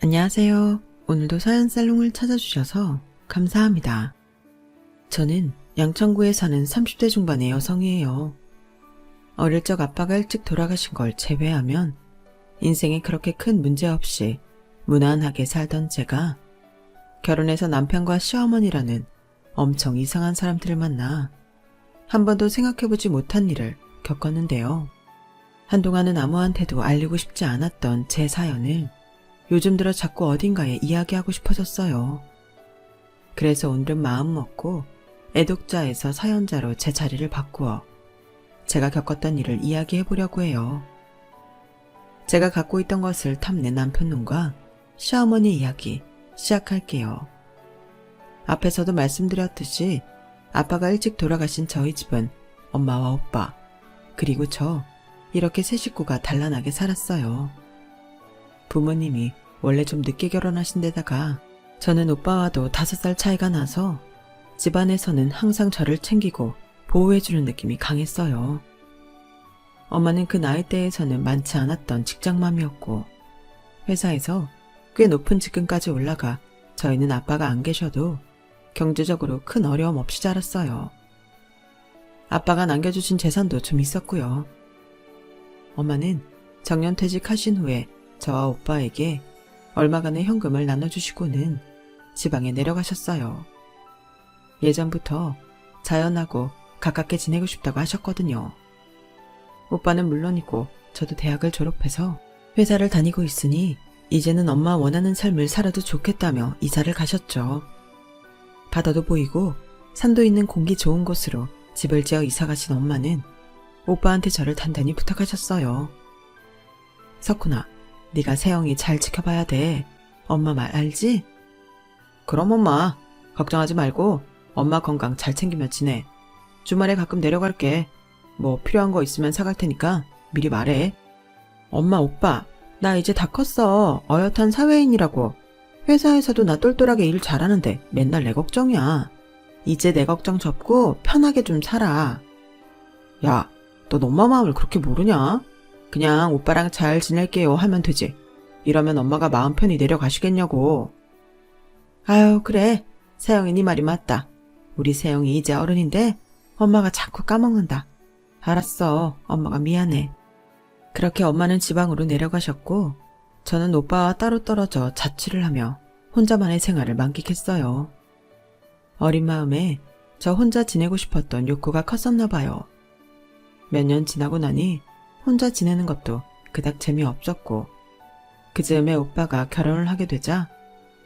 안녕하세요. 오늘도 서연살롱을 찾아주셔서 감사합니다. 저는 양천구에 사는 30대 중반의 여성이에요. 어릴 적 아빠가 일찍 돌아가신 걸 제외하면 인생에 그렇게 큰 문제 없이 무난하게 살던 제가 결혼해서 남편과 시어머니라는 엄청 이상한 사람들을 만나 한 번도 생각해보지 못한 일을 겪었는데요. 한동안은 아무한테도 알리고 싶지 않았던 제 사연을 요즘 들어 자꾸 어딘가에 이야기하고 싶어졌어요. 그래서 오늘은 마음 먹고 애독자에서 사연자로 제 자리를 바꾸어 제가 겪었던 일을 이야기해보려고 해요. 제가 갖고 있던 것을 탐낸 남편놈과 시어머니 이야기 시작할게요. 앞에서도 말씀드렸듯이 아빠가 일찍 돌아가신 저희 집은 엄마와 오빠 그리고 저 이렇게 세 식구가 단란하게 살았어요. 부모님이 원래 좀 늦게 결혼하신 데다가 저는 오빠와도 5살 차이가 나서 집안에서는 항상 저를 챙기고 보호해주는 느낌이 강했어요. 엄마는 그 나이대에서는 많지 않았던 직장맘이었고 회사에서 꽤 높은 직급까지 올라가 저희는 아빠가 안 계셔도 경제적으로 큰 어려움 없이 자랐어요. 아빠가 남겨주신 재산도 좀 있었고요. 엄마는 정년퇴직하신 후에 저와 오빠에게 얼마간의 현금을 나눠주시고는 지방에 내려가셨어요. 예전부터 자연하고 가깝게 지내고 싶다고 하셨거든요. 오빠는 물론이고 저도 대학을 졸업해서 회사를 다니고 있으니 이제는 엄마 원하는 삶을 살아도 좋겠다며 이사를 가셨죠. 바다도 보이고 산도 있는 공기 좋은 곳으로 집을 지어 이사 가신 엄마는 오빠한테 저를 단단히 부탁하셨어요. 석훈아, 네가 세영이 잘 지켜봐야 돼. 엄마 말 알지? 그럼 엄마, 걱정하지 말고 엄마 건강 잘 챙기며 지내. 주말에 가끔 내려갈게. 뭐 필요한 거 있으면 사갈 테니까 미리 말해. 엄마, 오빠, 나 이제 다 컸어. 어엿한 사회인이라고. 회사에서도 나 똘똘하게 일 잘하는데 맨날 내 걱정이야. 이제 내 걱정 접고 편하게 좀 살아. 야, 넌 엄마 마음을 그렇게 모르냐? 그냥 오빠랑 잘 지낼게요 하면 되지. 이러면 엄마가 마음 편히 내려가시겠냐고. 아유, 그래. 세영이 네 말이 맞다. 우리 세영이 이제 어른인데 엄마가 자꾸 까먹는다. 알았어. 엄마가 미안해. 그렇게 엄마는 지방으로 내려가셨고 저는 오빠와 따로 떨어져 자취를 하며 혼자만의 생활을 만끽했어요. 어린 마음에 저 혼자 지내고 싶었던 욕구가 컸었나 봐요. 몇 년 지나고 나니 혼자 지내는 것도 그닥 재미없었고 그 즈음에 오빠가 결혼을 하게 되자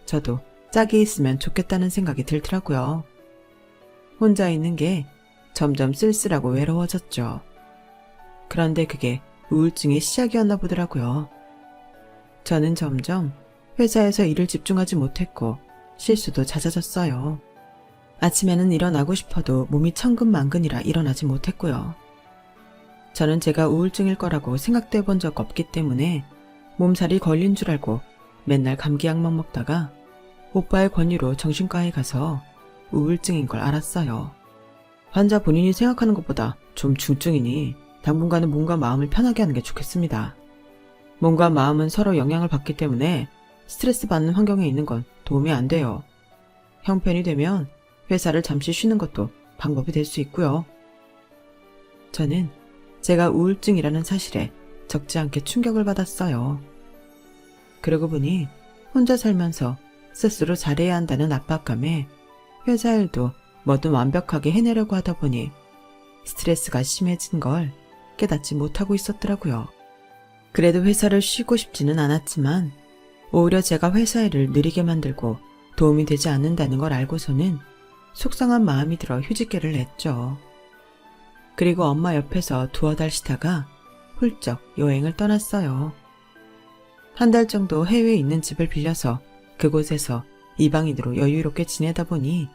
저도 짝이 있으면 좋겠다는 생각이 들더라고요. 혼자 있는 게 점점 쓸쓸하고 외로워졌죠. 그런데 그게 우울증의 시작이었나 보더라고요. 저는 점점 회사에서 일을 집중하지 못했고 실수도 잦아졌어요. 아침에는 일어나고 싶어도 몸이 천근만근이라 일어나지 못했고요. 저는 제가 우울증일 거라고 생각도 해본 적 없기 때문에 몸살이 걸린 줄 알고 맨날 감기약만 먹다가 오빠의 권유로 정신과에 가서 우울증인 걸 알았어요. 환자 본인이 생각하는 것보다 좀 중증이니 당분간은 몸과 마음을 편하게 하는 게 좋겠습니다. 몸과 마음은 서로 영향을 받기 때문에 스트레스 받는 환경에 있는 건 도움이 안 돼요. 형편이 되면 회사를 잠시 쉬는 것도 방법이 될 수 있고요. 저는 제가 우울증이라는 사실에 적지 않게 충격을 받았어요. 그러고 보니 혼자 살면서 스스로 잘해야 한다는 압박감에 회사 일도 뭐든 완벽하게 해내려고 하다 보니 스트레스가 심해진 걸 깨닫지 못하고 있었더라고요. 그래도 회사를 쉬고 싶지는 않았지만 오히려 제가 회사 일을 느리게 만들고 도움이 되지 않는다는 걸 알고서는 속상한 마음이 들어 휴직계를 냈죠. 그리고 엄마 옆에서 두어 달 쉬다가 훌쩍 여행을 떠났어요. 한 달 정도 해외에 있는 집을 빌려서 그곳에서 이방인으로 여유롭게 지내다 보니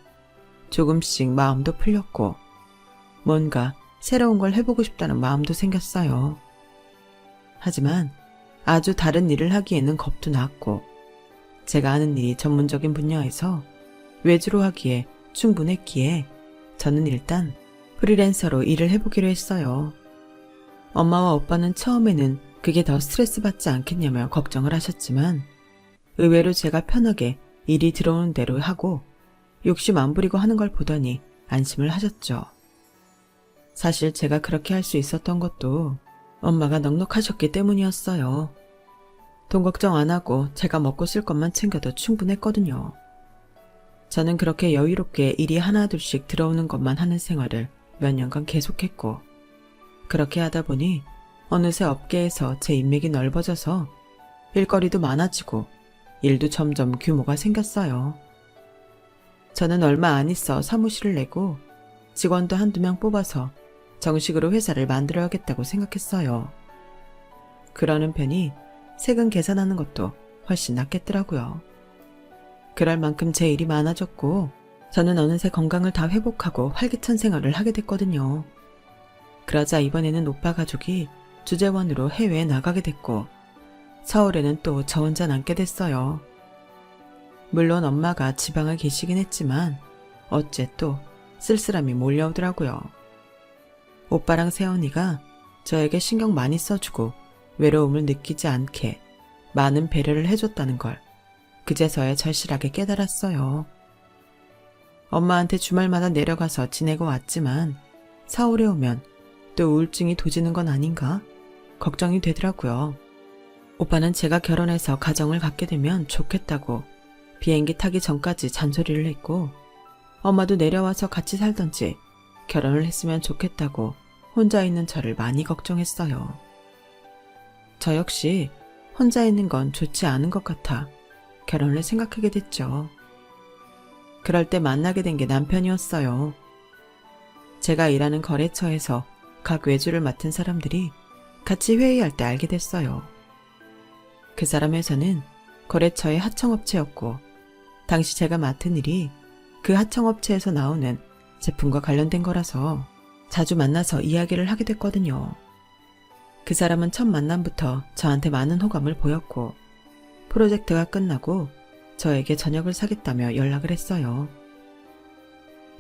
조금씩 마음도 풀렸고 뭔가 새로운 걸 해보고 싶다는 마음도 생겼어요. 하지만 아주 다른 일을 하기에는 겁도 났고 제가 하는 일이 전문적인 분야에서 외주로 하기에 충분했기에 저는 일단 프리랜서로 일을 해보기로 했어요. 엄마와 오빠는 처음에는 그게 더 스트레스 받지 않겠냐며 걱정을 하셨지만 의외로 제가 편하게 일이 들어오는 대로 하고 욕심 안 부리고 하는 걸 보더니 안심을 하셨죠. 사실 제가 그렇게 할 수 있었던 것도 엄마가 넉넉하셨기 때문이었어요. 돈 걱정 안 하고 제가 먹고 쓸 것만 챙겨도 충분했거든요. 저는 그렇게 여유롭게 일이 하나둘씩 들어오는 것만 하는 생활을 몇 년간 계속했고, 그렇게 하다 보니 어느새 업계에서 제 인맥이 넓어져서 일거리도 많아지고 일도 점점 규모가 생겼어요. 저는 얼마 안 있어 사무실을 내고 직원도 한두 명 뽑아서 정식으로 회사를 만들어야겠다고 생각했어요. 그러는 편이 세금 계산하는 것도 훨씬 낫겠더라고요. 그럴 만큼 제 일이 많아졌고 저는 어느새 건강을 다 회복하고 활기찬 생활을 하게 됐거든요. 그러자 이번에는 오빠 가족이 주재원으로 해외에 나가게 됐고 서울에는 또 저 혼자 남게 됐어요. 물론 엄마가 지방에 계시긴 했지만 어째 또 쓸쓸함이 몰려오더라고요. 오빠랑 새언니가 저에게 신경 많이 써주고 외로움을 느끼지 않게 많은 배려를 해줬다는 걸 그제서야 절실하게 깨달았어요. 엄마한테 주말마다 내려가서 지내고 왔지만 서울에 오면 또 우울증이 도지는 건 아닌가 걱정이 되더라고요. 오빠는 제가 결혼해서 가정을 갖게 되면 좋겠다고 비행기 타기 전까지 잔소리를 했고, 엄마도 내려와서 같이 살던지 결혼을 했으면 좋겠다고 혼자 있는 저를 많이 걱정했어요. 저 역시 혼자 있는 건 좋지 않은 것 같아 결혼을 생각하게 됐죠. 그럴 때 만나게 된 게 남편이었어요. 제가 일하는 거래처에서 각 외주를 맡은 사람들이 같이 회의할 때 알게 됐어요. 그 사람 회사는 거래처의 하청업체였고 당시 제가 맡은 일이 그 하청업체에서 나오는 제품과 관련된 거라서 자주 만나서 이야기를 하게 됐거든요. 그 사람은 첫 만남부터 저한테 많은 호감을 보였고 프로젝트가 끝나고 저에게 저녁을 사겠다며 연락을 했어요.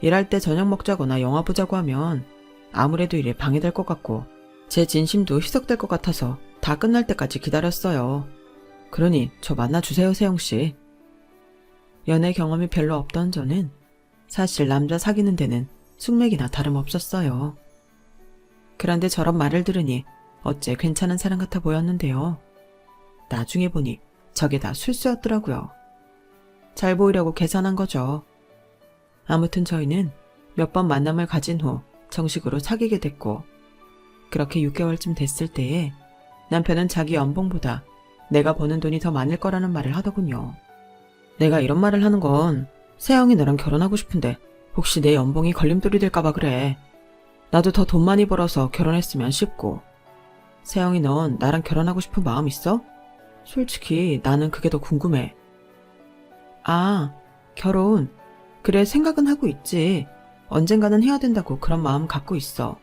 일할 때 저녁 먹자거나 영화 보자고 하면 아무래도 일에 방해될 것 같고 제 진심도 희석될 것 같아서 다 끝날 때까지 기다렸어요. 그러니 저 만나주세요, 세영씨. 연애 경험이 별로 없던 저는 사실 남자 사귀는 데는 숙맥이나 다름없었어요. 그런데 저런 말을 들으니 어째 괜찮은 사람 같아 보였는데요. 나중에 보니 저게 다 술수였더라고요. 잘 보이려고 계산한 거죠. 아무튼 저희는 몇 번 만남을 가진 후 정식으로 사귀게 됐고, 그렇게 6개월쯤 됐을 때에 남편은 자기 연봉보다 내가 버는 돈이 더 많을 거라는 말을 하더군요. 내가 이런 말을 하는 건 세영이 나랑 결혼하고 싶은데 혹시 내 연봉이 걸림돌이 될까봐 그래. 나도 더 돈 많이 벌어서 결혼했으면 싶고. 세영이 넌 나랑 결혼하고 싶은 마음 있어? 솔직히 나는 그게 더 궁금해. 아, 결혼. 그래, 생각은 하고 있지. 언젠가는 해야 된다고 그런 마음 갖고 있어.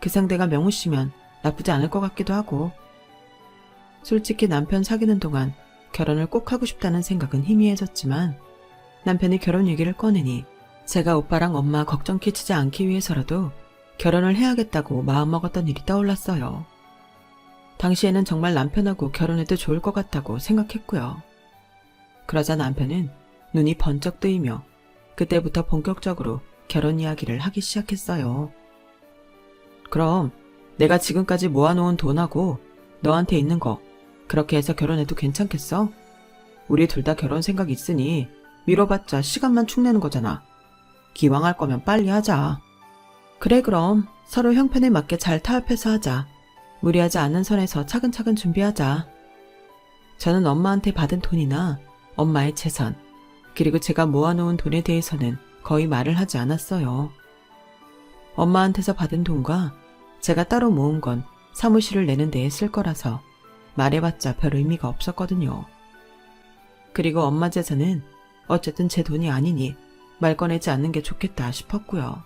그 상대가 명우 씨면 나쁘지 않을 것 같기도 하고. 솔직히 남편 사귀는 동안 결혼을 꼭 하고 싶다는 생각은 희미해졌지만 남편이 결혼 얘기를 꺼내니 제가 오빠랑 엄마 걱정 끼치지 않기 위해서라도 결혼을 해야겠다고 마음먹었던 일이 떠올랐어요. 당시에는 정말 남편하고 결혼해도 좋을 것 같다고 생각했고요. 그러자 남편은 눈이 번쩍 뜨이며 그때부터 본격적으로 결혼 이야기를 하기 시작했어요. 그럼 내가 지금까지 모아놓은 돈하고 너한테 있는 거 그렇게 해서 결혼해도 괜찮겠어? 우리 둘 다 결혼 생각 있으니 미뤄봤자 시간만 축내는 거잖아. 기왕 할 거면 빨리 하자. 그래, 그럼 서로 형편에 맞게 잘 타협해서 하자. 무리하지 않는 선에서 차근차근 준비하자. 저는 엄마한테 받은 돈이나 엄마의 재산, 그리고 제가 모아놓은 돈에 대해서는 거의 말을 하지 않았어요. 엄마한테서 받은 돈과 제가 따로 모은 건 사무실을 내는 데에 쓸 거라서 말해봤자 별 의미가 없었거든요. 그리고 엄마 재산은 어쨌든 제 돈이 아니니 말 꺼내지 않는 게 좋겠다 싶었고요.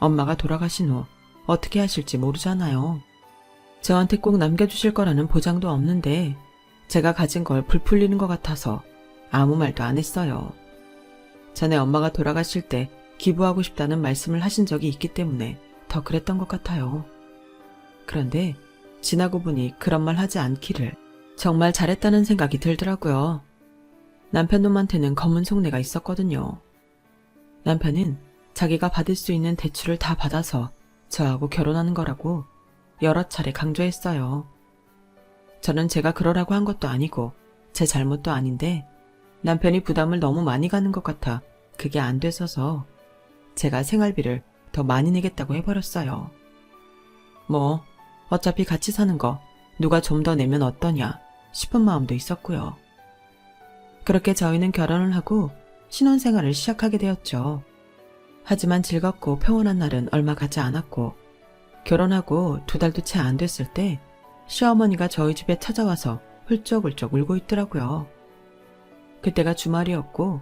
엄마가 돌아가신 후 어떻게 하실지 모르잖아요. 저한테 꼭 남겨주실 거라는 보장도 없는데 제가 가진 걸 불풀리는 것 같아서 아무 말도 안 했어요. 전에 엄마가 돌아가실 때 기부하고 싶다는 말씀을 하신 적이 있기 때문에 더 그랬던 것 같아요. 그런데 지나고 보니 그런 말 하지 않기를 정말 잘했다는 생각이 들더라고요. 남편 놈한테는 검은 속내가 있었거든요. 남편은 자기가 받을 수 있는 대출을 다 받아서 저하고 결혼하는 거라고 여러 차례 강조했어요. 저는 제가 그러라고 한 것도 아니고 제 잘못도 아닌데 남편이 부담을 너무 많이 가는 것 같아 그게 안 됐어서 제가 생활비를 더 많이 내겠다고 해버렸어요. 뭐 어차피 같이 사는 거 누가 좀 더 내면 어떠냐 싶은 마음도 있었고요. 그렇게 저희는 결혼을 하고 신혼생활을 시작하게 되었죠. 하지만 즐겁고 평온한 날은 얼마 가지 않았고 결혼하고 2달도 채 안 됐을 때 시어머니가 저희 집에 찾아와서 훌쩍훌쩍 울고 있더라고요. 그때가 주말이었고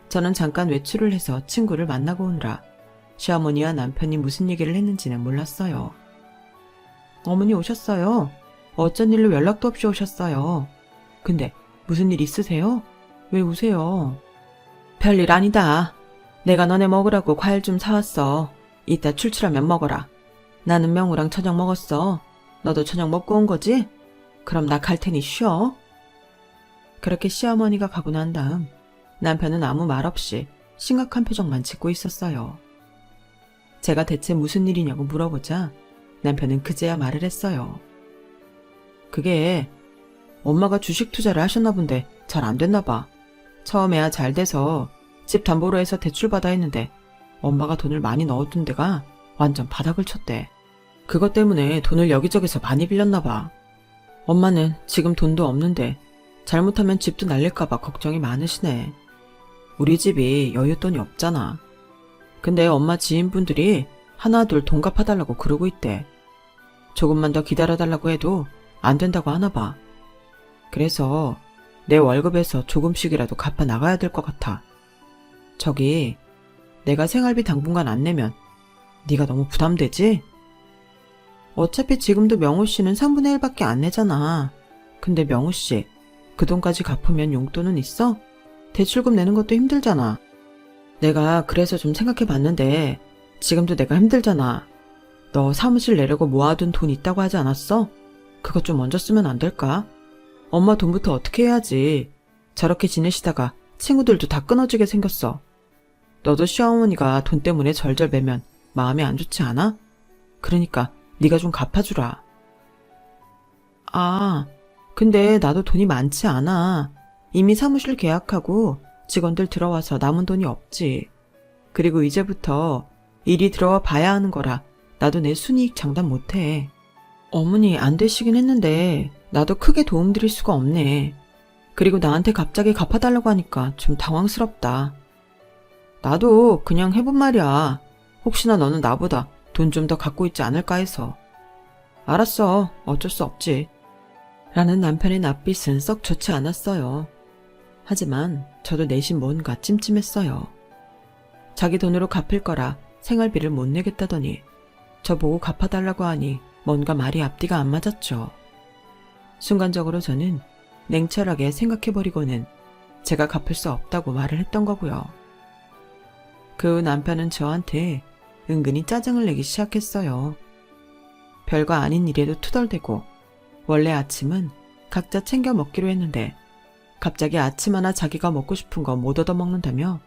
저는 잠깐 외출을 해서 친구를 만나고 오느라 시어머니와 남편이 무슨 얘기를 했는지는 몰랐어요. 어머니 오셨어요. 어쩐 일로 연락도 없이 오셨어요. 근데 무슨 일 있으세요? 왜 우세요? 별일 아니다. 내가 너네 먹으라고 과일 좀 사왔어. 이따 출출하면 먹어라. 나는 명우랑 저녁 먹었어. 너도 저녁 먹고 온 거지? 그럼 나 갈 테니 쉬어. 그렇게 시어머니가 가고 난 다음 남편은 아무 말 없이 심각한 표정만 짓고 있었어요. 제가 대체 무슨 일이냐고 물어보자 남편은 그제야 말을 했어요. 그게 엄마가 주식 투자를 하셨나 본데 잘 안 됐나 봐. 처음에야 잘 돼서 집 담보로 해서 대출받아 했는데 엄마가 돈을 많이 넣어둔 데가 완전 바닥을 쳤대. 그것 때문에 돈을 여기저기서 많이 빌렸나 봐. 엄마는 지금 돈도 없는데 잘못하면 집도 날릴까 봐 걱정이 많으시네. 우리 집이 여윳돈이 없잖아. 근데 엄마 지인분들이 하나둘 돈 갚아달라고 그러고 있대. 조금만 더 기다려달라고 해도 안 된다고 하나 봐. 그래서 내 월급에서 조금씩이라도 갚아 나가야 될 것 같아. 저기 내가 생활비 당분간 안 내면 네가 너무 부담되지? 어차피 지금도 명호 씨는 3분의 1밖에 안 내잖아. 근데 명호 씨, 그 돈까지 갚으면 용돈은 있어? 대출금 내는 것도 힘들잖아. 내가 그래서 좀 생각해봤는데 지금도 내가 힘들잖아. 너 사무실 내려고 모아둔 돈 있다고 하지 않았어? 그것 좀 먼저 쓰면 안 될까? 엄마 돈부터 어떻게 해야지. 저렇게 지내시다가 친구들도 다 끊어지게 생겼어. 너도 시어머니가 돈 때문에 절절 매면 마음이 안 좋지 않아? 그러니까 네가 좀 갚아주라. 아, 근데 나도 돈이 많지 않아. 이미 사무실 계약하고 직원들 들어와서 남은 돈이 없지. 그리고 이제부터 일이 들어와 봐야 하는 거라 나도 내 순이익 장담 못해. 어머니 안 되시긴 했는데 나도 크게 도움드릴 수가 없네. 그리고 나한테 갑자기 갚아달라고 하니까 좀 당황스럽다. 나도 그냥 해본 말이야. 혹시나 너는 나보다 돈 좀 더 갖고 있지 않을까 해서. 알았어. 어쩔 수 없지. 라는 남편의 낯빛은 썩 좋지 않았어요. 하지만 저도 내심 뭔가 찜찜했어요. 자기 돈으로 갚을 거라 생활비를 못 내겠다더니 저보고 갚아달라고 하니 뭔가 말이 앞뒤가 안 맞았죠. 순간적으로 저는 냉철하게 생각해버리고는 제가 갚을 수 없다고 말을 했던 거고요. 그 후 남편은 저한테 은근히 짜증을 내기 시작했어요. 별거 아닌 일에도 투덜대고 원래 아침은 각자 챙겨 먹기로 했는데 갑자기 아침 하나 자기가 먹고 싶은 거 못 얻어먹는다며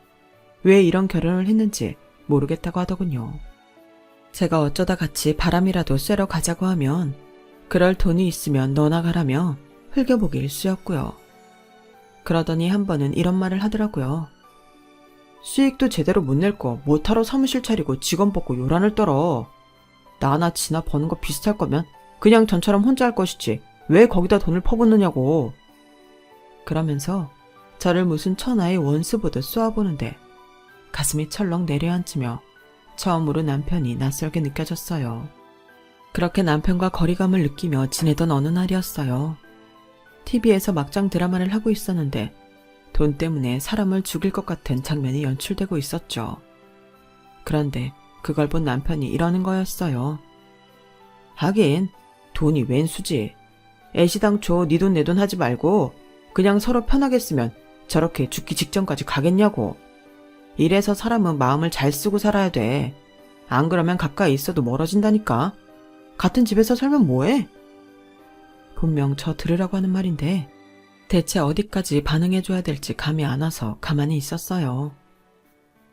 왜 이런 결혼을 했는지 모르겠다고 하더군요. 제가 어쩌다 같이 바람이라도 쐬러 가자고 하면 그럴 돈이 있으면 너나 가라며 흘겨보기 일쑤였고요. 그러더니 한 번은 이런 말을 하더라고요. 수익도 제대로 못 낼 거 뭐하러 사무실 차리고 직원 뽑고 요란을 떨어. 나나 지나 버는 거 비슷할 거면 그냥 전처럼 혼자 할 것이지 왜 거기다 돈을 퍼붓느냐고. 그러면서 저를 무슨 천하의 원수 보듯 쏘아보는데 가슴이 철렁 내려앉으며 처음으로 남편이 낯설게 느껴졌어요. 그렇게 남편과 거리감을 느끼며 지내던 어느 날이었어요. TV에서 막장 드라마를 하고 있었는데 돈 때문에 사람을 죽일 것 같은 장면이 연출되고 있었죠. 그런데 그걸 본 남편이 이러는 거였어요. 하긴 돈이 웬 수지. 애시당초 네 돈 내 돈 하지 말고 그냥 서로 편하게 쓰면 저렇게 죽기 직전까지 가겠냐고. 이래서 사람은 마음을 잘 쓰고 살아야 돼. 안 그러면 가까이 있어도 멀어진다니까. 같은 집에서 살면 뭐해? 분명 저 들으라고 하는 말인데 대체 어디까지 반응해줘야 될지 감이 안 와서 가만히 있었어요.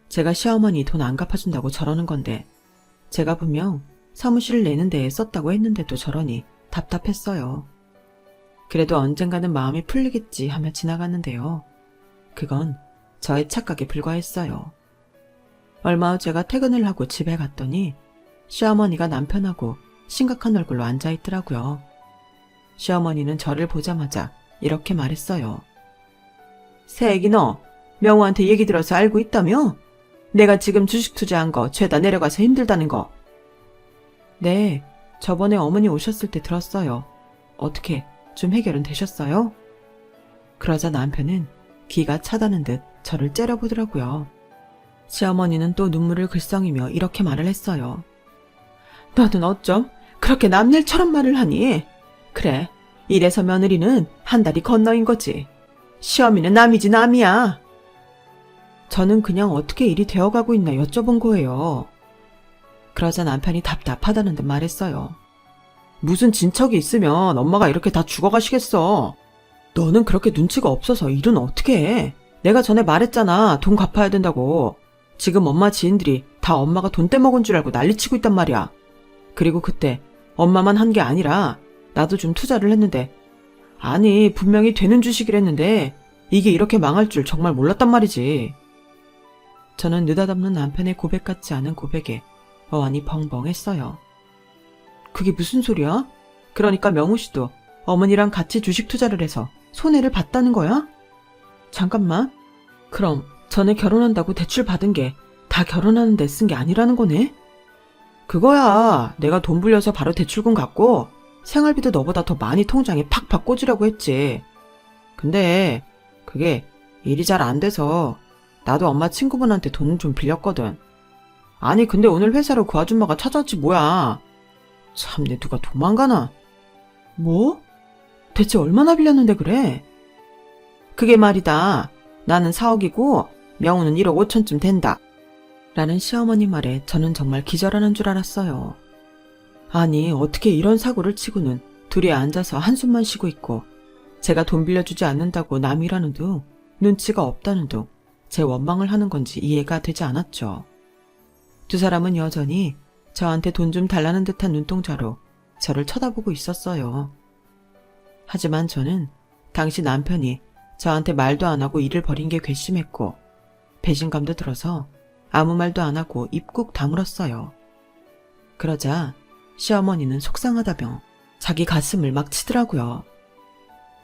제가 시어머니 돈 안 갚아준다고 저러는 건데 제가 분명 사무실을 내는 데에 썼다고 했는데도 저러니 답답했어요. 그래도 언젠가는 마음이 풀리겠지 하며 지나갔는데요. 그건 저의 착각에 불과했어요. 얼마 후 제가 퇴근을 하고 집에 갔더니 시어머니가 남편하고 심각한 얼굴로 앉아있더라고요. 시어머니는 저를 보자마자 이렇게 말했어요. 새애기 너 명호한테 얘기 들어서 알고 있다며? 내가 지금 주식 투자한 거 죄다 내려가서 힘들다는 거. 네, 저번에 어머니 오셨을 때 들었어요. 어떻게 좀 해결은 되셨어요? 그러자 남편은 기가 차다는 듯 저를 째려보더라고요. 시어머니는 또 눈물을 글썽이며 이렇게 말을 했어요. 너는 어쩜 그렇게 남일처럼 말을 하니? 그래, 이래서 며느리는 한 달이 건너인 거지. 시어미는 남이지 남이야. 저는 그냥 어떻게 일이 되어가고 있나 여쭤본 거예요. 그러자 남편이 답답하다는 듯 말했어요. 무슨 진척이 있으면 엄마가 이렇게 다 죽어가시겠어. 너는 그렇게 눈치가 없어서 일은 어떻게 해. 내가 전에 말했잖아. 돈 갚아야 된다고. 지금 엄마 지인들이 다 엄마가 돈 떼먹은 줄 알고 난리치고 있단 말이야. 그리고 그때 엄마만 한 게 아니라 나도 좀 투자를 했는데 아니 분명히 되는 주식이랬는데 이게 이렇게 망할 줄 정말 몰랐단 말이지. 저는 느닷없는 남편의 고백 같지 않은 고백에 어안이 벙벙했어요. 그게 무슨 소리야? 그러니까 명우 씨도 어머니랑 같이 주식 투자를 해서 손해를 봤다는 거야? 잠깐만. 그럼 전에 결혼한다고 대출 받은 게 다 결혼하는데 쓴 게 아니라는 거네? 그거야. 내가 돈 불려서 바로 대출금 갚고 생활비도 너보다 더 많이 통장에 팍팍 꽂으려고 했지. 근데 그게 일이 잘 안 돼서 나도 엄마 친구분한테 돈을 좀 빌렸거든. 아니 근데 오늘 회사로 그 아줌마가 찾아왔지 뭐야. 참내 누가 도망가나. 뭐? 대체 얼마나 빌렸는데 그래? 그게 말이다. 나는 4억이고 명우는 1억 5천쯤 된다. 라는 시어머니 말에 저는 정말 기절하는 줄 알았어요. 아니 어떻게 이런 사고를 치고는 둘이 앉아서 한숨만 쉬고 있고 제가 돈 빌려주지 않는다고 남이라는 둥 눈치가 없다는 둥 제 원망을 하는 건지 이해가 되지 않았죠. 두 사람은 여전히 저한테 돈 좀 달라는 듯한 눈동자로 저를 쳐다보고 있었어요. 하지만 저는 당시 남편이 저한테 말도 안 하고 일을 벌인 게 괘씸했고 배신감도 들어서 아무 말도 안 하고 입 꾹 다물었어요. 그러자 시어머니는 속상하다며 자기 가슴을 막 치더라고요.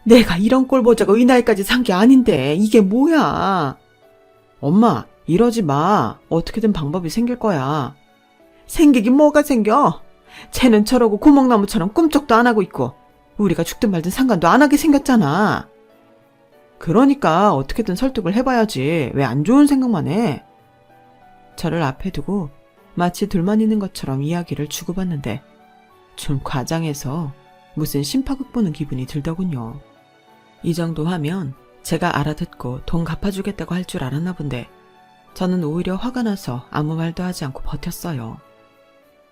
내가 이런 꼴 보자고 이 나이까지 산 게 아닌데 이게 뭐야. 엄마 이러지 마. 어떻게든 방법이 생길 거야. 생기긴 뭐가 생겨. 쟤는 저러고 고목나무처럼 꿈쩍도 안 하고 있고 우리가 죽든 말든 상관도 안 하게 생겼잖아. 그러니까 어떻게든 설득을 해봐야지. 왜 안 좋은 생각만 해. 저를 앞에 두고 마치 둘만 있는 것처럼 이야기를 주고받는데 좀 과장해서 무슨 심파극 보는 기분이 들더군요. 이 정도 하면 제가 알아듣고 돈 갚아주겠다고 할 줄 알았나 본데 저는 오히려 화가 나서 아무 말도 하지 않고 버텼어요.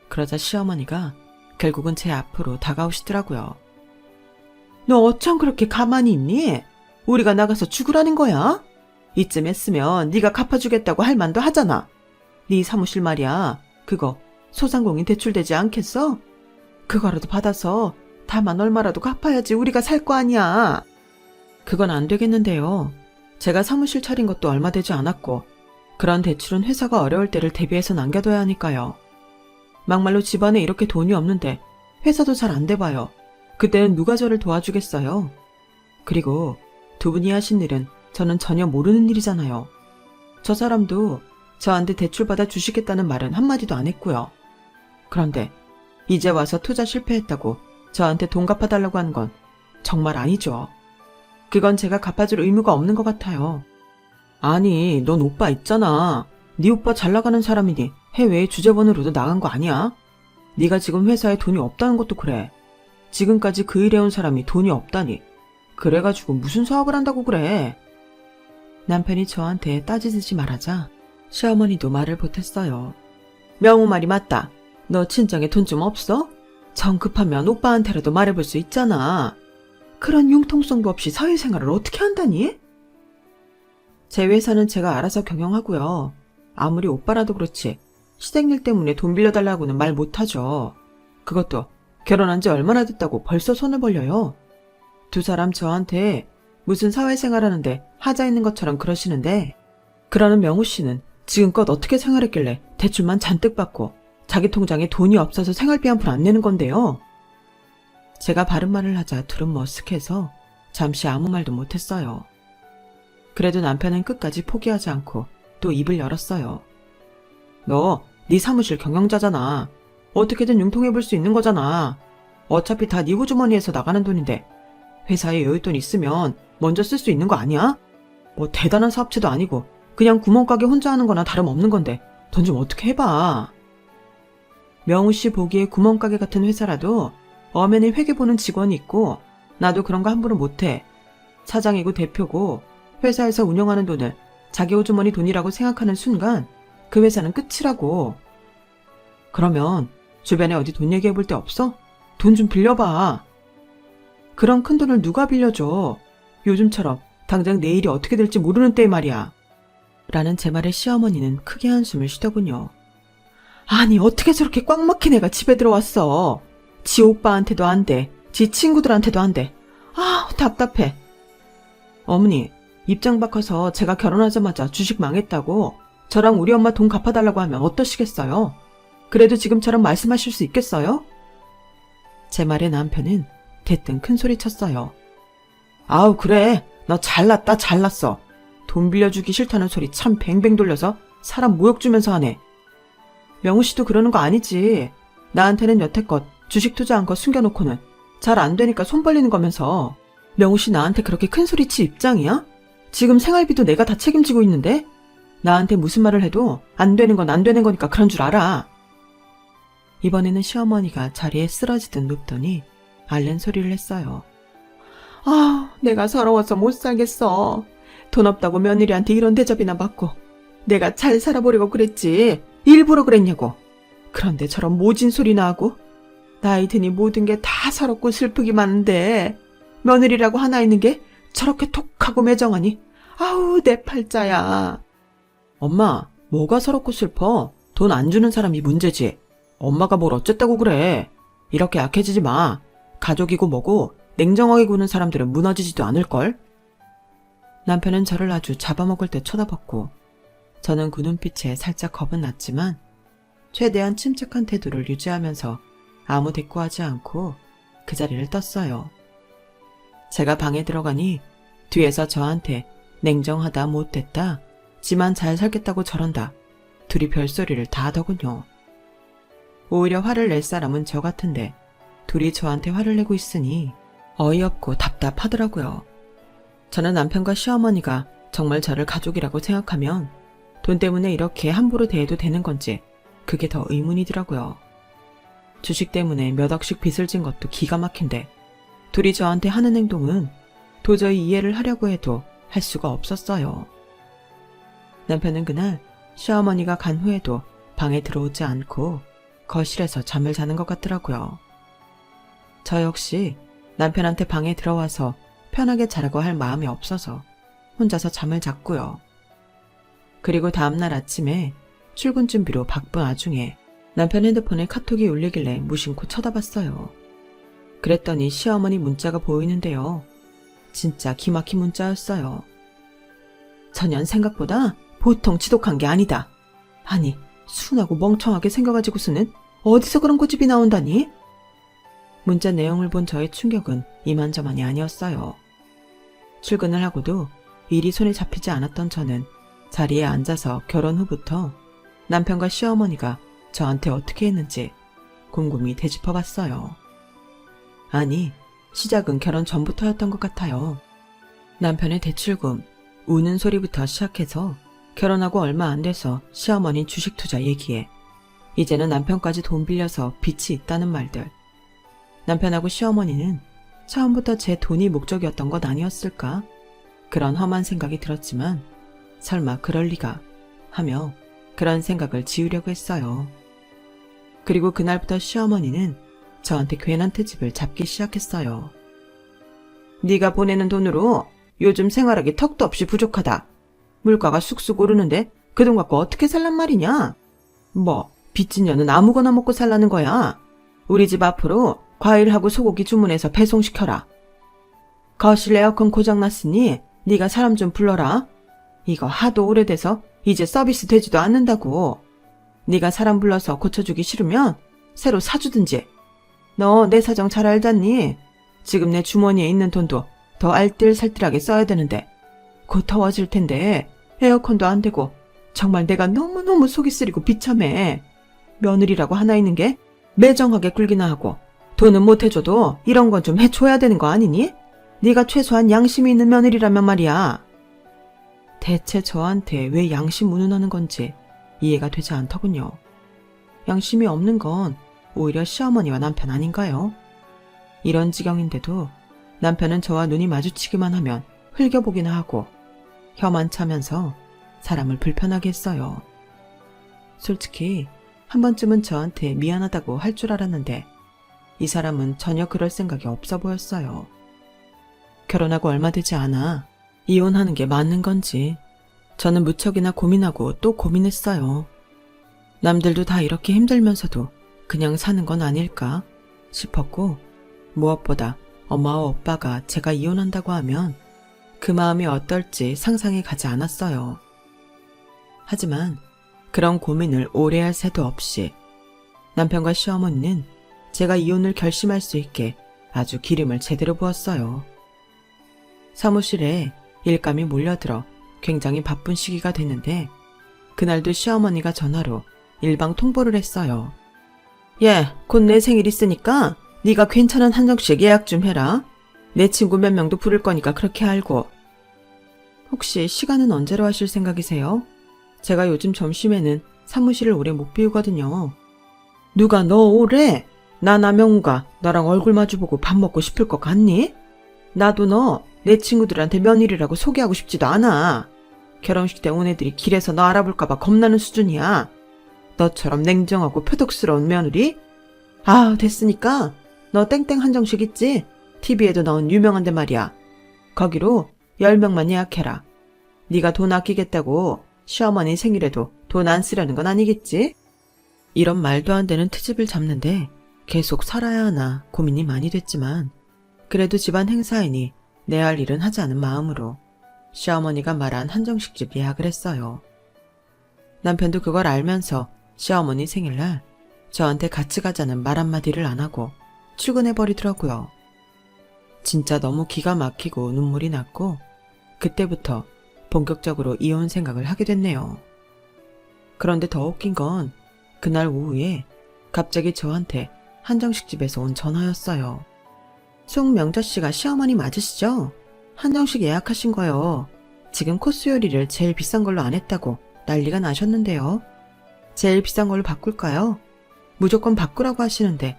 그러자 시어머니가 결국은 제 앞으로 다가오시더라고요. 너 어쩜 그렇게 가만히 있니? 우리가 나가서 죽으라는 거야? 이쯤 했으면 네가 갚아주겠다고 할 만도 하잖아. 네 사무실 말이야. 그거 소상공인 대출되지 않겠어? 그거라도 받아서 다만 얼마라도 갚아야지 우리가 살 거 아니야. 그건 안 되겠는데요. 제가 사무실 차린 것도 얼마 되지 않았고 그런 대출은 회사가 어려울 때를 대비해서 남겨둬야 하니까요. 막말로 집안에 이렇게 돈이 없는데 회사도 잘 안 돼봐요. 그때는 누가 저를 도와주겠어요. 그리고 두 분이 하신 일은 저는 전혀 모르는 일이잖아요. 저 사람도 저한테 대출받아 주시겠다는 말은 한마디도 안 했고요. 그런데 이제 와서 투자 실패했다고 저한테 돈 갚아달라고 하는 건 정말 아니죠. 그건 제가 갚아줄 의무가 없는 것 같아요. 아니, 넌 오빠 있잖아. 네 오빠 잘 나가는 사람이니 해외에 주재원으로도 나간 거 아니야? 네가 지금 회사에 돈이 없다는 것도 그래. 지금까지 그 일해온 사람이 돈이 없다니. 그래가지고 무슨 사업을 한다고 그래. 남편이 저한테 따지듯이 말하자 시어머니도 말을 보탰어요. 명호 말이 맞다. 너 친정에 돈 좀 없어? 정 급하면 오빠한테라도 말해볼 수 있잖아. 그런 융통성도 없이 사회생활을 어떻게 한다니? 제 회사는 제가 알아서 경영하고요. 아무리 오빠라도 그렇지 시댁일 때문에 돈 빌려달라고는 말 못하죠. 그것도 결혼한 지 얼마나 됐다고 벌써 손을 벌려요. 두 사람 저한테 무슨 사회생활 하는데 하자 있는 것처럼 그러시는데, 그러는 명우 씨는 지금껏 어떻게 생활했길래 대출만 잔뜩 받고 자기 통장에 돈이 없어서 생활비 한 푼 안 내는 건데요. 제가 바른 말을 하자 둘은 머쓱해서 잠시 아무 말도 못했어요. 그래도 남편은 끝까지 포기하지 않고 또 입을 열었어요. 너 네 사무실 경영자잖아. 어떻게든 융통해볼 수 있는 거잖아. 어차피 다 네 호주머니에서 나가는 돈인데 회사에 여윳돈 있으면 먼저 쓸 수 있는 거 아니야? 뭐 대단한 사업체도 아니고 그냥 구멍가게 혼자 하는 거나 다름없는 건데 돈 좀 어떻게 해봐. 명우 씨 보기에 구멍가게 같은 회사라도 엄연히 회계 보는 직원이 있고 나도 그런 거 함부로 못해. 사장이고 대표고 회사에서 운영하는 돈을 자기 호주머니 돈이라고 생각하는 순간 그 회사는 끝이라고. 그러면 주변에 어디 돈 얘기해 볼 데 없어? 돈 좀 빌려봐. 그런 큰 돈을 누가 빌려줘. 요즘처럼 당장 내일이 어떻게 될지 모르는 때에 말이야. 라는 제 말에 시어머니는 크게 한숨을 쉬더군요. 아니 어떻게 저렇게 꽉 막힌 애가 집에 들어왔어. 지 오빠한테도 안 돼. 지 친구들한테도 안 돼. 아 답답해. 어머니 입장 바꿔서 제가 결혼하자마자 주식 망했다고 저랑 우리 엄마 돈 갚아달라고 하면 어떠시겠어요? 그래도 지금처럼 말씀하실 수 있겠어요? 제 말에 남편은 대뜸 큰 소리 쳤어요. 아우 그래 너 잘났다 잘났어. 돈 빌려주기 싫다는 소리 참 뱅뱅 돌려서 사람 모욕 주면서 하네. 명우 씨도 그러는 거 아니지. 나한테는 여태껏 주식 투자한 거 숨겨놓고는 잘 안 되니까 손 벌리는 거면서. 명우 씨 나한테 그렇게 큰 소리 칠 입장이야? 지금 생활비도 내가 다 책임지고 있는데 나한테 무슨 말을 해도 안 되는 건 안 되는 거니까 그런 줄 알아. 이번에는 시어머니가 자리에 쓰러지듯 눕더니 앓는 소리를 했어요. 아, 내가 서러워서 못 살겠어. 돈 없다고 며느리한테 이런 대접이나 받고 내가 잘 살아보려고 그랬지 일부러 그랬냐고. 그런데 저런 모진 소리나 하고 나이 드니 모든 게 다 서럽고 슬프기만 한데 며느리라고 하나 있는 게 저렇게 톡하고 매정하니 아우 내 팔자야. 엄마 뭐가 서럽고 슬퍼. 돈 안 주는 사람이 문제지. 엄마가 뭘 어쨌다고 그래. 이렇게 약해지지 마. 가족이고 뭐고 냉정하게 구는 사람들은 무너지지도 않을걸. 남편은 저를 아주 잡아먹을 때 쳐다봤고 저는 그 눈빛에 살짝 겁은 났지만 최대한 침착한 태도를 유지하면서 아무 대꾸하지 않고 그 자리를 떴어요. 제가 방에 들어가니 뒤에서 저한테 냉정하다 못됐다 지만 잘 살겠다고 저런다 둘이 별소리를 다 하더군요. 오히려 화를 낼 사람은 저 같은데 둘이 저한테 화를 내고 있으니 어이없고 답답하더라고요. 저는 남편과 시어머니가 정말 저를 가족이라고 생각하면 돈 때문에 이렇게 함부로 대해도 되는 건지 그게 더 의문이더라고요. 주식 때문에 몇 억씩 빚을 진 것도 기가 막힌데 둘이 저한테 하는 행동은 도저히 이해를 하려고 해도 할 수가 없었어요. 남편은 그날 시어머니가 간 후에도 방에 들어오지 않고 거실에서 잠을 자는 것 같더라고요. 저 역시 남편한테 방에 들어와서 편하게 자라고 할 마음이 없어서 혼자서 잠을 잤고요. 그리고 다음날 아침에 출근 준비로 바쁜 와중에 남편 핸드폰에 카톡이 울리길래 무심코 쳐다봤어요. 그랬더니 시어머니 문자가 보이는데요. 진짜 기막힌 문자였어요. 전현 생각보다 보통 지독한 게 아니다. 아니 순하고 멍청하게 생겨가지고서는 어디서 그런 고집이 나온다니? 문자 내용을 본 저의 충격은 이만저만이 아니었어요. 출근을 하고도 일이 손에 잡히지 않았던 저는 자리에 앉아서 결혼 후부터 남편과 시어머니가 저한테 어떻게 했는지 곰곰이 되짚어봤어요. 아니, 시작은 결혼 전부터였던 것 같아요. 남편의 대출금, 우는 소리부터 시작해서 결혼하고 얼마 안 돼서 시어머니 주식 투자 얘기에 이제는 남편까지 돈 빌려서 빚이 있다는 말들. 남편하고 시어머니는 처음부터 제 돈이 목적이었던 것 아니었을까? 그런 험한 생각이 들었지만 설마 그럴 리가 하며 그런 생각을 지우려고 했어요. 그리고 그날부터 시어머니는 저한테 괜한 트집을 잡기 시작했어요. 네가 보내는 돈으로 요즘 생활하기 턱도 없이 부족하다. 물가가 쑥쑥 오르는데 그 돈 갖고 어떻게 살란 말이냐? 뭐 빚진 년은 아무거나 먹고 살라는 거야. 우리 집 앞으로 과일하고 소고기 주문해서 배송시켜라. 거실 에어컨 고장났으니 네가 사람 좀 불러라. 이거 하도 오래돼서 이제 서비스 되지도 않는다고. 네가 사람 불러서 고쳐주기 싫으면 새로 사주든지. 너 내 사정 잘 알잖니? 지금 내 주머니에 있는 돈도 더 알뜰살뜰하게 써야 되는데 곧 더워질 텐데 에어컨도 안 되고 정말 내가 너무너무 속이 쓰리고 비참해. 며느리라고 하나 있는 게 매정하게 굴기나 하고 돈은 못 해줘도 이런 건 좀 해줘야 되는 거 아니니? 네가 최소한 양심이 있는 며느리라면 말이야. 대체 저한테 왜 양심 운운하는 건지 이해가 되지 않더군요. 양심이 없는 건 오히려 시어머니와 남편 아닌가요? 이런 지경인데도 남편은 저와 눈이 마주치기만 하면 흘겨보기나 하고 혀만 차면서 사람을 불편하게 했어요. 솔직히 한 번쯤은 저한테 미안하다고 할 줄 알았는데 이 사람은 전혀 그럴 생각이 없어 보였어요. 결혼하고 얼마 되지 않아 이혼하는 게 맞는 건지 저는 무척이나 고민하고 또 고민했어요. 남들도 다 이렇게 힘들면서도 그냥 사는 건 아닐까 싶었고 무엇보다 엄마와 오빠가 제가 이혼한다고 하면 그 마음이 어떨지 상상이 가지 않았어요. 하지만 그런 고민을 오래 할 새도 없이 남편과 시어머니는 제가 이혼을 결심할 수 있게 아주 기름을 제대로 부었어요. 사무실에 일감이 몰려들어 굉장히 바쁜 시기가 됐는데 그날도 시어머니가 전화로 일방 통보를 했어요. 예, 곧 내 생일 있으니까 네가 괜찮은 한정식 예약 좀 해라. 내 친구 몇 명도 부를 거니까 그렇게 알고. 혹시 시간은 언제로 하실 생각이세요? 제가 요즘 점심에는 사무실을 오래 못 비우거든요. 누가 너 오래? 나 남영우가 너랑 얼굴 마주보고 밥 먹고 싶을 것 같니? 나도 너 내 친구들한테 며느리라고 소개하고 싶지도 않아. 결혼식 때 온 애들이 길에서 너 알아볼까봐 겁나는 수준이야. 너처럼 냉정하고 표독스러운 며느리? 아, 됐으니까 너 땡땡 한정식 있지? TV에도 나온 유명한데 말이야. 거기로 10명만 예약해라. 네가 돈 아끼겠다고 시어머니 생일에도 돈 안 쓰려는 건 아니겠지? 이런 말도 안 되는 트집을 잡는데 계속 살아야 하나 고민이 많이 됐지만 그래도 집안 행사이니 내 할 일은 하지 않은 마음으로 시어머니가 말한 한정식집 예약을 했어요. 남편도 그걸 알면서 시어머니 생일날 저한테 같이 가자는 말 한마디를 안 하고 출근해버리더라고요. 진짜 너무 기가 막히고 눈물이 났고 그때부터 본격적으로 이혼 생각을 하게 됐네요. 그런데 더 웃긴 건 그날 오후에 갑자기 저한테 한정식집에서 온 전화였어요. 송명자 씨가 시어머니 맞으시죠? 한정식 예약하신 거요. 지금 코스 요리를 제일 비싼 걸로 안 했다고 난리가 나셨는데요. 제일 비싼 걸로 바꿀까요? 무조건 바꾸라고 하시는데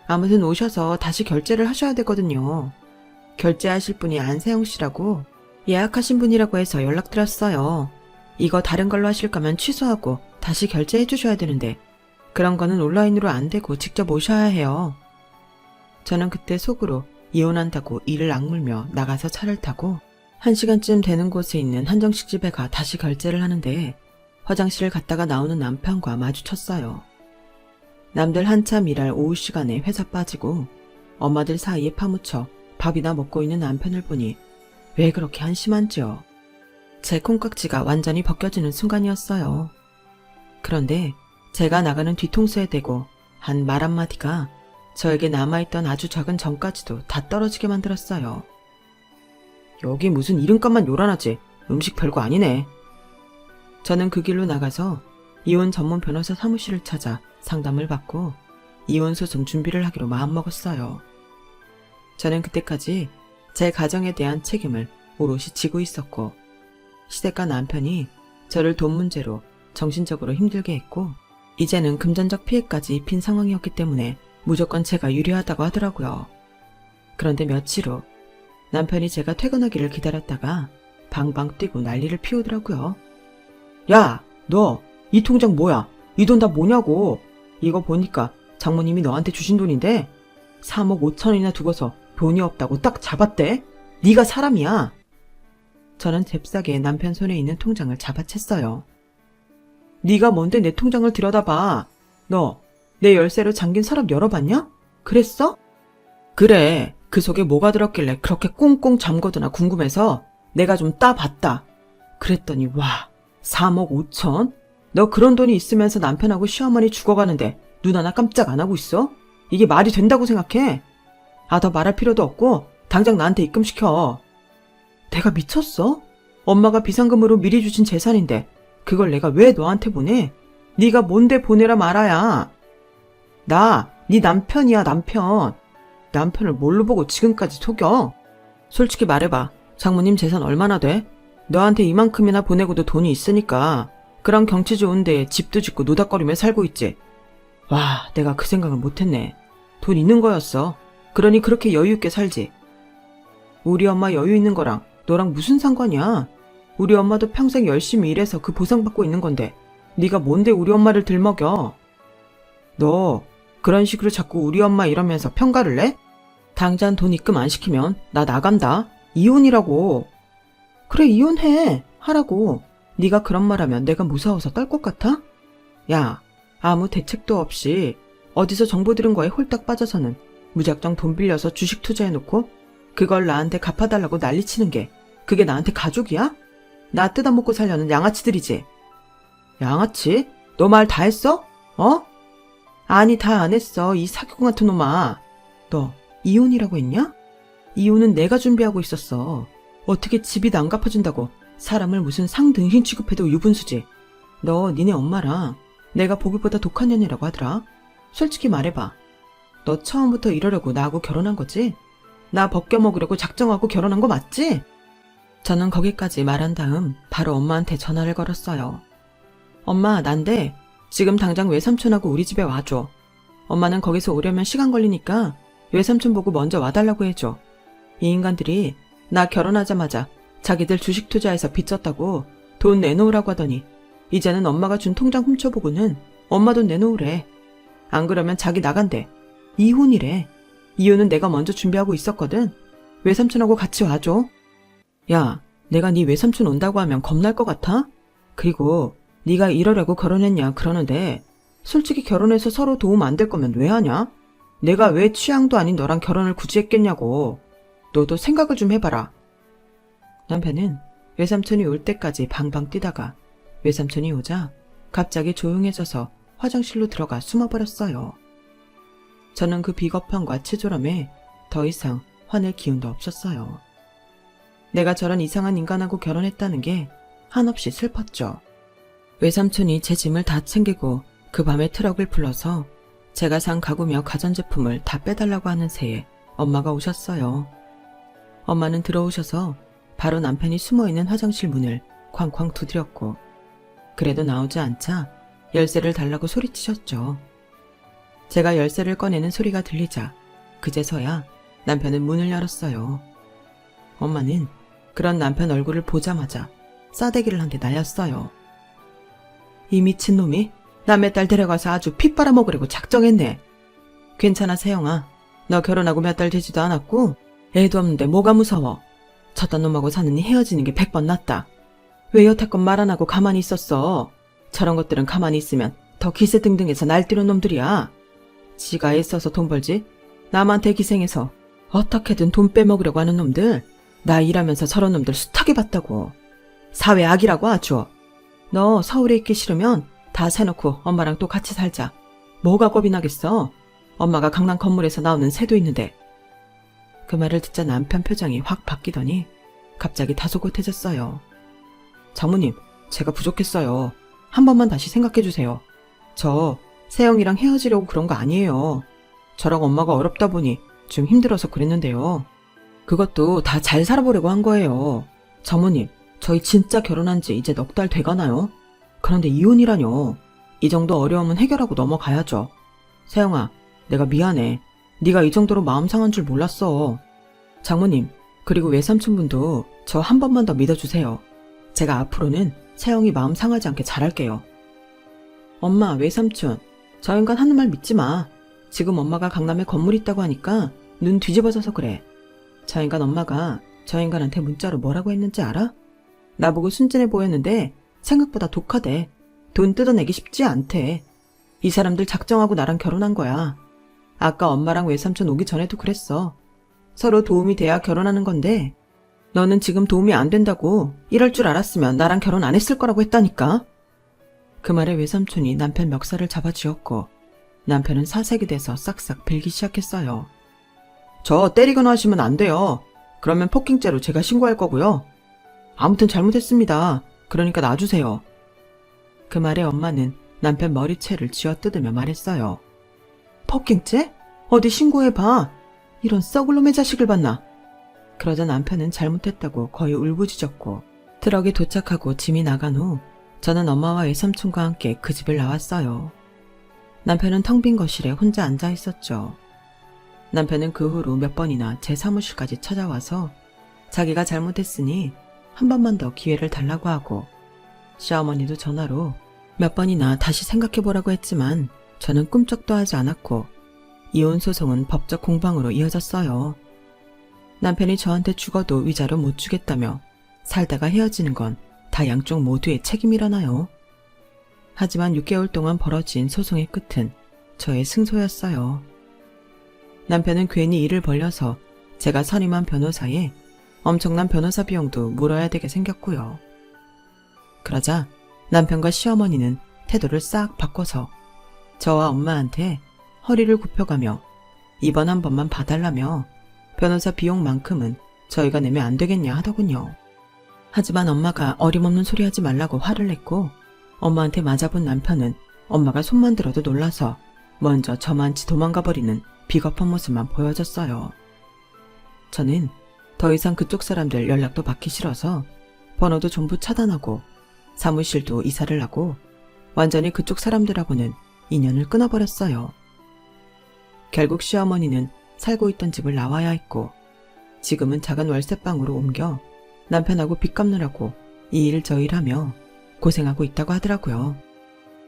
아무튼 오셔서 다시 결제를 하셔야 되거든요. 결제하실 분이 안세영 씨라고 예약하신 분이라고 해서 연락드렸어요. 이거 다른 걸로 하실 거면 취소하고 다시 결제해 주셔야 되는데 그런 거는 온라인으로 안 되고 직접 오셔야 해요. 저는 그때 속으로 이혼한다고 이를 악물며 나가서 차를 타고 1시간쯤 되는 곳에 있는 한정식 집에 가 다시 결제를 하는데 화장실을 갔다가 나오는 남편과 마주쳤어요. 남들 한참 일할 오후 시간에 회사 빠지고 엄마들 사이에 파묻혀 밥이나 먹고 있는 남편을 보니 왜 그렇게 한심한지요. 제 콩깍지가 완전히 벗겨지는 순간이었어요. 그런데 제가 나가는 뒤통수에 대고 한 말 한마디가 저에게 남아있던 아주 작은 정까지도 다 떨어지게 만들었어요. 여기 무슨 이름값만 요란하지 음식 별거 아니네. 저는 그 길로 나가서 이혼 전문 변호사 사무실을 찾아 상담을 받고 이혼 소송 준비를 하기로 마음먹었어요. 저는 그때까지 제 가정에 대한 책임을 오롯이 지고 있었고 시댁과 남편이 저를 돈 문제로 정신적으로 힘들게 했고 이제는 금전적 피해까지 입힌 상황이었기 때문에 무조건 제가 유리하다고 하더라고요. 그런데 며칠 후 남편이 제가 퇴근하기를 기다렸다가 방방 뛰고 난리를 피우더라고요. 야, 너 이 통장 뭐야? 이 돈 다 뭐냐고. 이거 보니까 장모님이 너한테 주신 돈인데 3억 5천원이나 두고서 돈이 없다고 딱 잡았대. 네가 사람이야. 저는 잽싸게 남편 손에 있는 통장을 잡아챘어요. 네가 뭔데 내 통장을 들여다봐. 너 내 열쇠로 잠긴 서랍 열어봤냐? 그랬어? 그래. 그 속에 뭐가 들었길래 그렇게 꽁꽁 잠궈두나 궁금해서 내가 좀 따봤다. 그랬더니 와, 3억 5천? 너 그런 돈이 있으면서 남편하고 시어머니 죽어가는데 눈 하나 깜짝 안 하고 있어? 이게 말이 된다고 생각해? 더 말할 필요도 없고 당장 나한테 입금시켜. 내가 미쳤어? 엄마가 비상금으로 미리 주신 재산인데 그걸 내가 왜 너한테 보내? 네가 뭔데 보내라 말아야. 나 네 남편이야, 남편. 남편을 뭘로 보고 지금까지 속여? 솔직히 말해봐. 장모님 재산 얼마나 돼? 너한테 이만큼이나 보내고도 돈이 있으니까 그런 경치 좋은 데에 집도 짓고 노닥거리며 살고 있지. 와, 내가 그 생각을 못했네. 돈 있는 거였어. 그러니 그렇게 여유 있게 살지. 우리 엄마 여유 있는 거랑 너랑 무슨 상관이야? 우리 엄마도 평생 열심히 일해서 그 보상받고 있는 건데 네가 뭔데 우리 엄마를 들먹여? 너 그런 식으로 자꾸 우리 엄마 이러면서 평가를 내? 당장 돈 입금 안 시키면 나 나간다. 이혼이라고. 그래, 이혼해. 하라고. 네가 그런 말하면 내가 무서워서 떨 것 같아? 야, 아무 대책도 없이 어디서 정보 들은 거에 홀딱 빠져서는 무작정 돈 빌려서 주식 투자해놓고 그걸 나한테 갚아달라고 난리치는 게 그게 나한테 가족이야? 나 뜯어먹고 살려는 양아치들이지. 양아치? 너 말 다 했어? 어? 아니, 다 안 했어. 이 사기꾼 같은 놈아. 너 이혼이라고 했냐? 이혼은 내가 준비하고 있었어. 어떻게 집이 안 갚아준다고 사람을 무슨 상등신 취급해도 유분수지. 너 니네 엄마랑 내가 보기보다 독한 년이라고 하더라. 솔직히 말해봐. 너 처음부터 이러려고 나하고 결혼한 거지? 나 벗겨먹으려고 작정하고 결혼한 거 맞지? 저는 거기까지 말한 다음 바로 엄마한테 전화를 걸었어요. 엄마, 난데 지금 당장 외삼촌하고 우리 집에 와줘. 엄마는 거기서 오려면 시간 걸리니까 외삼촌 보고 먼저 와달라고 해줘. 이 인간들이 나 결혼하자마자 자기들 주식 투자해서 빚졌다고 돈 내놓으라고 하더니 이제는 엄마가 준 통장 훔쳐보고는 엄마 돈 내놓으래. 안 그러면 자기 나간대. 이혼이래. 이혼은 내가 먼저 준비하고 있었거든. 외삼촌하고 같이 와줘. 야, 내가 네 외삼촌 온다고 하면 겁날 것 같아? 그리고 네가 이러려고 결혼했냐 그러는데 솔직히 결혼해서 서로 도움 안 될 거면 왜 하냐? 내가 왜 취향도 아닌 너랑 결혼을 굳이 했겠냐고. 너도 생각을 좀 해봐라. 남편은 외삼촌이 올 때까지 방방 뛰다가 외삼촌이 오자 갑자기 조용해져서 화장실로 들어가 숨어버렸어요. 저는 그 비겁함과 치졸함에 더 이상 화낼 기운도 없었어요. 내가 저런 이상한 인간하고 결혼했다는 게 한없이 슬펐죠. 외삼촌이 제 짐을 다 챙기고 그 밤에 트럭을 불러서 제가 산 가구며 가전제품을 다 빼달라고 하는 새에 엄마가 오셨어요. 엄마는 들어오셔서 바로 남편이 숨어있는 화장실 문을 쾅쾅 두드렸고 그래도 나오지 않자 열쇠를 달라고 소리치셨죠. 제가 열쇠를 꺼내는 소리가 들리자 그제서야 남편은 문을 열었어요. 엄마는 그런 남편 얼굴을 보자마자 싸대기를 한 대 날렸어요. 이 미친놈이 남의 딸 데려가서 아주 피 빨아먹으려고 작정했네. 괜찮아, 세영아. 너 결혼하고 몇 달 되지도 않았고 애도 없는데 뭐가 무서워. 저딴 놈하고 사느니 헤어지는 게 100번 낫다. 왜 여태껏 말 안 하고 가만히 있었어. 저런 것들은 가만히 있으면 더 기세등등해서 날뛰는 놈들이야. 지가 애써서 돈 벌지 남한테 기생해서 어떻게든 돈 빼먹으려고 하는 놈들. 나 일하면서 저런 놈들 숱하게 봤다고. 사회 악이라고 아주. 너 서울에 있기 싫으면 다 사놓고 엄마랑 또 같이 살자. 뭐가 겁이 나겠어. 엄마가 강남 건물에서 나오는 새도 있는데. 그 말을 듣자 남편 표정이 확 바뀌더니 갑자기 다소곳해졌어요. 장모님, 제가 부족했어요. 한 번만 다시 생각해주세요. 저 세영이랑 헤어지려고 그런 거 아니에요. 저랑 엄마가 어렵다 보니 좀 힘들어서 그랬는데요. 그것도 다 잘 살아보려고 한 거예요. 장모님, 저희 진짜 결혼한 지 이제 넉 달 돼가나요? 그런데 이혼이라뇨. 이 정도 어려움은 해결하고 넘어가야죠. 세영아, 내가 미안해. 네가 이 정도로 마음 상한 줄 몰랐어. 장모님, 그리고 외삼촌분도 저 한 번만 더 믿어주세요. 제가 앞으로는 세영이 마음 상하지 않게 잘할게요. 엄마, 외삼촌, 저 인간 하는 말 믿지 마. 지금 엄마가 강남에 건물 있다고 하니까 눈 뒤집어져서 그래. 저 인간 엄마가 저 인간한테 문자로 뭐라고 했는지 알아? 나보고 순진해 보였는데 생각보다 독하대. 돈 뜯어내기 쉽지 않대. 이 사람들 작정하고 나랑 결혼한 거야. 아까 엄마랑 외삼촌 오기 전에도 그랬어. 서로 도움이 돼야 결혼하는 건데 너는 지금 도움이 안 된다고. 이럴 줄 알았으면 나랑 결혼 안 했을 거라고 했다니까. 그 말에 외삼촌이 남편 멱살을 잡아쥐었고 남편은 사색이 돼서 싹싹 빌기 시작했어요. 저 때리거나 하시면 안 돼요. 그러면 폭행죄로 제가 신고할 거고요. 아무튼 잘못했습니다. 그러니까 놔주세요. 그 말에 엄마는 남편 머리채를 쥐어뜯으며 말했어요. 폭행죄? 어디 신고해봐. 이런 썩을 놈의 자식을 봤나. 그러자 남편은 잘못했다고 거의 울부짖었고 트럭이 도착하고 짐이 나간 후 저는 엄마와 외삼촌과 함께 그 집을 나왔어요. 남편은 텅 빈 거실에 혼자 앉아 있었죠. 남편은 그 후로 몇 번이나 제 사무실까지 찾아와서 자기가 잘못했으니 한 번만 더 기회를 달라고 하고 시어머니도 전화로 몇 번이나 다시 생각해보라고 했지만 저는 꿈쩍도 하지 않았고 이혼 소송은 법적 공방으로 이어졌어요. 남편이 저한테 죽어도 위자료 못 주겠다며 살다가 헤어지는 건 다 양쪽 모두의 책임이라나요. 하지만 6개월 동안 벌어진 소송의 끝은 저의 승소였어요. 남편은 괜히 일을 벌려서 제가 선임한 변호사에 엄청난 변호사 비용도 물어야 되게 생겼고요. 그러자 남편과 시어머니는 태도를 싹 바꿔서 저와 엄마한테 허리를 굽혀가며 이번 한 번만 봐달라며 변호사 비용만큼은 저희가 내면 안 되겠냐 하더군요. 하지만 엄마가 어림없는 소리 하지 말라고 화를 냈고 엄마한테 맞아본 남편은 엄마가 손만 들어도 놀라서 먼저 저만치 도망가 버리는 비겁한 모습만 보여줬어요. 저는 더 이상 그쪽 사람들 연락도 받기 싫어서 번호도 전부 차단하고 사무실도 이사를 하고 완전히 그쪽 사람들하고는 인연을 끊어버렸어요. 결국 시어머니는 살고 있던 집을 나와야 했고 지금은 작은 월세방으로 옮겨 남편하고 빚 갚느라고 이 일 저 일하며 고생하고 있다고 하더라고요.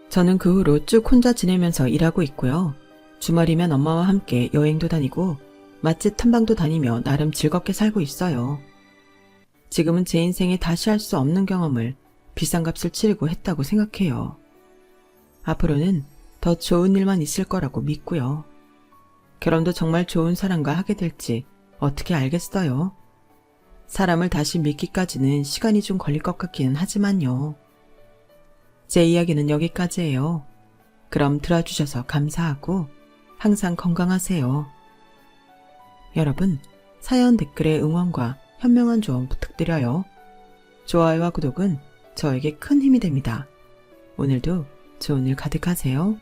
저는 그 후로 쭉 혼자 지내면서 일하고 있고요. 주말이면 엄마와 함께 여행도 다니고 맛집 탐방도 다니며 나름 즐겁게 살고 있어요. 지금은 제 인생에 다시 할 수 없는 경험을 비싼 값을 치르고 했다고 생각해요. 앞으로는 더 좋은 일만 있을 거라고 믿고요. 결혼도 정말 좋은 사람과 하게 될지 어떻게 알겠어요. 사람을 다시 믿기까지는 시간이 좀 걸릴 것 같기는 하지만요. 제 이야기는 여기까지예요. 그럼 들어주셔서 감사하고 항상 건강하세요. 여러분, 사연 댓글에 응원과 현명한 조언 부탁드려요. 좋아요와 구독은 저에게 큰 힘이 됩니다. 오늘도 좋은 일 가득하세요.